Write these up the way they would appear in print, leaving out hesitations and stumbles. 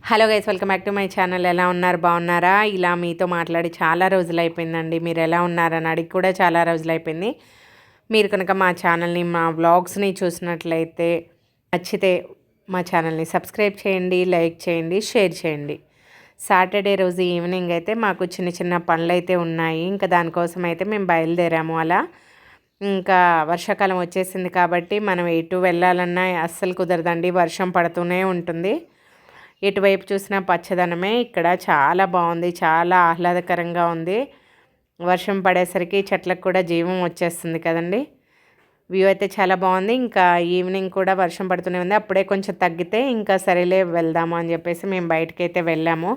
Hello guys, welcome back to my channel. ఎలా ఉన్నారు? బాగున్నారా? ఇలా మీతో మాట్లాడి చాలా రోజులు అయిపోయిందండి. మీరు ఎలా ఉన్నారని అడిగి కూడా చాలా రోజులు అయిపోయింది. మీరు కనుక మా ఛానల్ని, మా వ్లాగ్స్ని చూసినట్లయితే నచ్చితే మా ఛానల్ని సబ్స్క్రైబ్ చేయండి, లైక్ చేయండి, షేర్ చేయండి. సాటర్డే రోజు ఈవినింగ్ అయితే మాకు చిన్న చిన్న పనులు అయితే ఉన్నాయి. ఇంకా దానికోసం అయితే మేము బయలుదేరాము. అలా ఇంకా వర్షాకాలం వచ్చేసింది కాబట్టి మనం ఎటు వెళ్ళాలన్నా అస్సలు కుదరదండి, వర్షం పడుతూనే ఉంటుంది. ఎటువైపు చూసినా పచ్చదనమే. ఇక్కడ చాలా బాగుంది, చాలా ఆహ్లాదకరంగా ఉంది. వర్షం పడేసరికి చెట్లకు కూడా జీవం వచ్చేస్తుంది కదండి. వ్యూ అయితే చాలా బాగుంది. ఇంకా ఈవినింగ్ కూడా వర్షం పడుతూనే ఉంది. అప్పుడే కొంచెం తగ్గితే ఇంకా సరేలే వెళ్దాము అని చెప్పేసి మేము బయటకి అయితే వెళ్ళాము.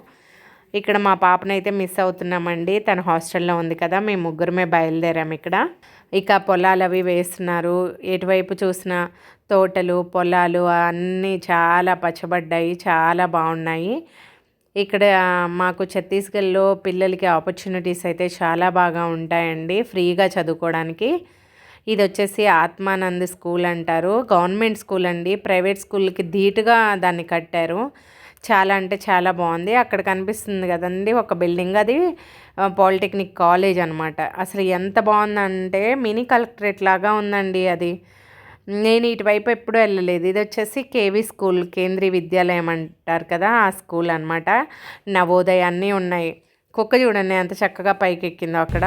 ఇక్కడ మా పాపనైతే మిస్ అవుతున్నామండి. తను హాస్టల్లో ఉంది కదా, మేము ముగ్గురమే బయలుదేరాము. ఇక్కడ ఇక పొలాలు అవి వేస్తున్నారు. ఎటువైపు చూసినా తోటలు, పొలాలు అన్నీ చాలా పచ్చబడ్డాయి, చాలా బాగున్నాయి. ఇక్కడ మాకు ఛత్తీస్గఢ్లో పిల్లలకి ఆపర్చునిటీస్ అయితే చాలా బాగా ఉంటాయండి, ఫ్రీగా చదువుకోవడానికి. ఇది వచ్చేసి ఆత్మానంద్ స్కూల్ అంటారు. గవర్నమెంట్ స్కూల్ అండి, ప్రైవేట్ స్కూల్కి ధీటుగా దాన్ని కట్టారు. చాలా అంటే చాలా బాగుంది. అక్కడ కనిపిస్తుంది కదండి ఒక బిల్డింగ్, అది పాలిటెక్నిక్ కాలేజ్ అనమాట. అసలు ఎంత బాగుందంటే మినీ కలెక్టరేట్ లాగా ఉందండి అది. నేను ఇటువైపు ఎప్పుడూ వెళ్ళలేదు. ఇది వచ్చేసి కేవీ స్కూల్, కేంద్రీయ విద్యాలయం అంటారు కదా, ఆ స్కూల్ అనమాట. నవోదయ అన్నీ ఉన్నాయి. కుక్క చూడండి ఎంత చక్కగా పైకి ఎక్కిందో. అక్కడ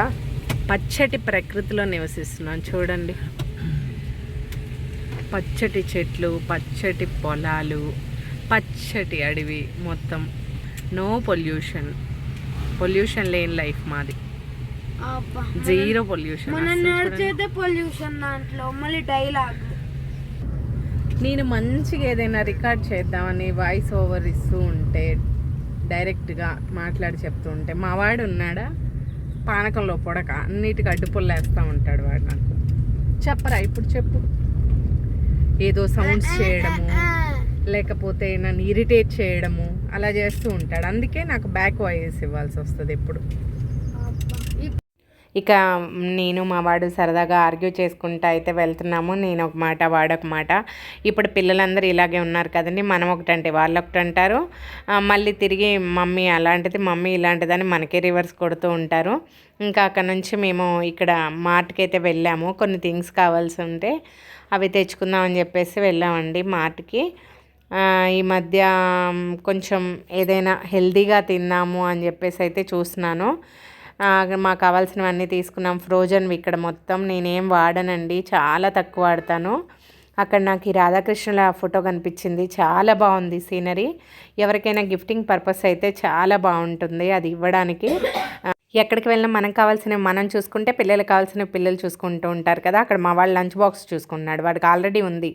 పచ్చటి ప్రకృతిలో నివసిస్తున్నాను చూడండి. పచ్చటి చెట్లు, పచ్చటి పొలాలు, పచ్చటి అడవి, మొత్తం నో పొల్యూషన్. పొల్యూషన్ లేని లైఫ్ మాది, జీరో పొల్యూషన్. పొల్యూషన్ దాంట్లో మళ్ళీ డైలాగ్. నేను మంచిగా ఏదైనా రికార్డ్ చేద్దామని వాయిస్ ఓవర్ ఇస్తూ ఉంటే, డైరెక్ట్గా మాట్లాడి చెప్తూ ఉంటే, మా వాడు ఉన్నాడా పానకంలో పొడక అన్నిటికీ అడ్డుపుల్లు వేస్తూ ఉంటాడు వాడు. నాకు చెప్పరా ఇప్పుడు చెప్పు. ఏదో సౌండ్స్ చేయడము, లేకపోతే నన్ను ఇరిటేట్ చేయడము అలా చేస్తూ ఉంటాడు. అందుకే నాకు బ్యాక్ వాయిస్ ఇవ్వాల్సి వస్తుంది ఎప్పుడు. ఇక నేను మా వాడు సరదాగా ఆర్గ్యూ చేసుకుంటూ అయితే వెళ్తున్నాము. నేను ఒక మాట, వాడొక మాట. ఇప్పుడు పిల్లలందరూ ఇలాగే ఉన్నారు కదండి. మనం ఒకటంటే వాళ్ళు ఒకటి అంటారు, మళ్ళీ తిరిగి మమ్మీ అలాంటిది, మమ్మీ ఇలాంటిదని మనకే రివర్స్ కొడుతూ ఉంటారు. ఇంకా అక్కడ నుంచి మేము ఇక్కడ మార్ట్కి అయితే వెళ్ళాము. కొన్ని థింగ్స్ కావాల్సి ఉంటే అవి తెచ్చుకుందామని చెప్పేసి వెళ్ళామండి మార్ట్కి. ఈ మధ్య కొంచెం ఏదైనా హెల్తీగా తిన్నాము అని చెప్పేసి అయితే చూస్తున్నాను. మాకు కావాల్సినవన్నీ తీసుకున్నాం. ఫ్రోజన్వి ఇక్కడ మొత్తం నేనేం వాడనండి, చాలా తక్కువ వాడతాను. అక్కడ నాకు ఈ రాధాకృష్ణుల ఫోటో కనిపించింది, చాలా బాగుంది సీనరీ. ఎవరికైనా గిఫ్టింగ్ పర్పస్ అయితే చాలా బాగుంటుంది అది ఇవ్వడానికి. ఎక్కడికి వెళ్ళినా మనకు కావాల్సినవి మనం చూసుకుంటే పిల్లలకు కావాల్సినవి పిల్లలు చూసుకుంటూ ఉంటారు కదా. అక్కడ మా వాళ్ళు లంచ్ బాక్స్ చూసుకున్నాడు, వాడికి ఆల్రెడీ ఉంది.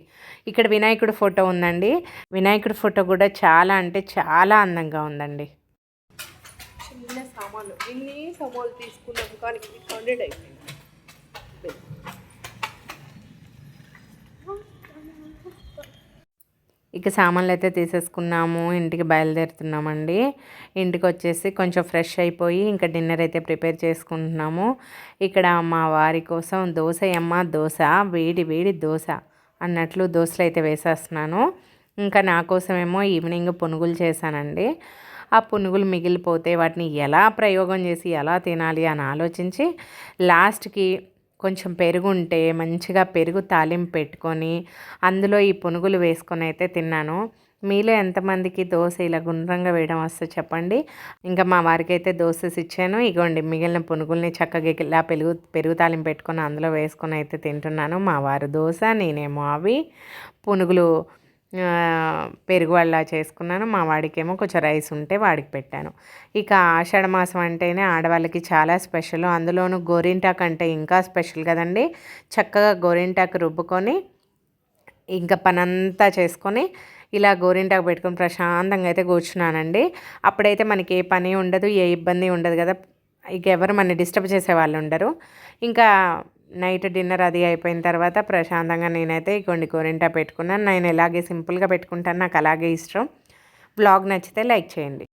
ఇక్కడ వినాయకుడి ఫోటో ఉందండి. వినాయకుడి ఫోటో కూడా చాలా అంటే చాలా అందంగా ఉందండి. చిన్న సామాన్లు, ఇన్ని సామాన్లు తీసుకున్నాం కానీ 100 అయిపోయింది. ఇక సామాన్లు అయితే తీసేసుకున్నాము, ఇంటికి బయలుదేరుతున్నామండి. ఇంటికి వచ్చేసి కొంచెం ఫ్రెష్ అయిపోయి ఇంకా డిన్నర్ అయితే ప్రిపేర్ చేసుకుంటున్నాము. ఇక్కడ మా వారి కోసం దోశ, దోశ వేడి వేడి దోశ అన్నట్లు దోశలు అయితే వేసేస్తున్నాను. ఇంకా నా కోసమేమో ఈవినింగ్ పునుగులు చేశానండి. ఆ పునుగులు మిగిలిపోతే వాటిని ఎలా ప్రయోగం చేసి ఎలా తినాలి అని ఆలోచించి లాస్ట్కి కొంచెం పెరుగు ఉంటే మంచిగా పెరుగు తాలింపు పెట్టుకొని అందులో ఈ పునుగులు వేసుకొని అయితే తిన్నాను. మీలో ఎంతమందికి దోశ ఇలా గుండ్రంగా వేయడం వస్తే చెప్పండి. ఇంకా మా వారికి అయితే దోశస్ ఇచ్చాను. ఇగోండి మిగిలిన పునుగుల్ని చక్కగా ఇలా పెరుగు తాలింపు పెట్టుకొని అందులో వేసుకొని అయితే తింటున్నాను. మా వారు దోశ, నేనేమో అవి పునుగులు పెరుగు అలా చేసుకున్నాను. మా వాడికేమో కొంచెం రైస్ ఉంటే వాడికి పెట్టాను. ఇక ఆషాఢ మాసం అంటేనే ఆడవాళ్ళకి చాలా స్పెషల్, అందులోనూ గోరింటాకు అంటే ఇంకా స్పెషల్ కదండి. చక్కగా గోరింటాకు రుబ్బుకొని ఇంకా పనంతా చేసుకొని ఇలా గోరింటాకు పెట్టుకొని ప్రశాంతంగా అయితే కూర్చున్నానండి. అప్పుడైతే మనకి ఏ పని ఉండదు, ఏ ఇబ్బంది ఉండదు కదా. ఇక ఎవరు మన డిస్టర్బ్ చేసే వాళ్ళు ఉండరు. ఇంకా నైట్ డిన్నర్ అది అయిపోయిన తర్వాత ప్రశాంతంగా నేనైతే గోరింటా పెట్టుకున్నాను. నేను ఇలాగే సింపుల్గా పెట్టుకుంటాను, నాకు అలాగే ఇష్టం. బ్లాగ్ నచ్చితే లైక్ చేయండి.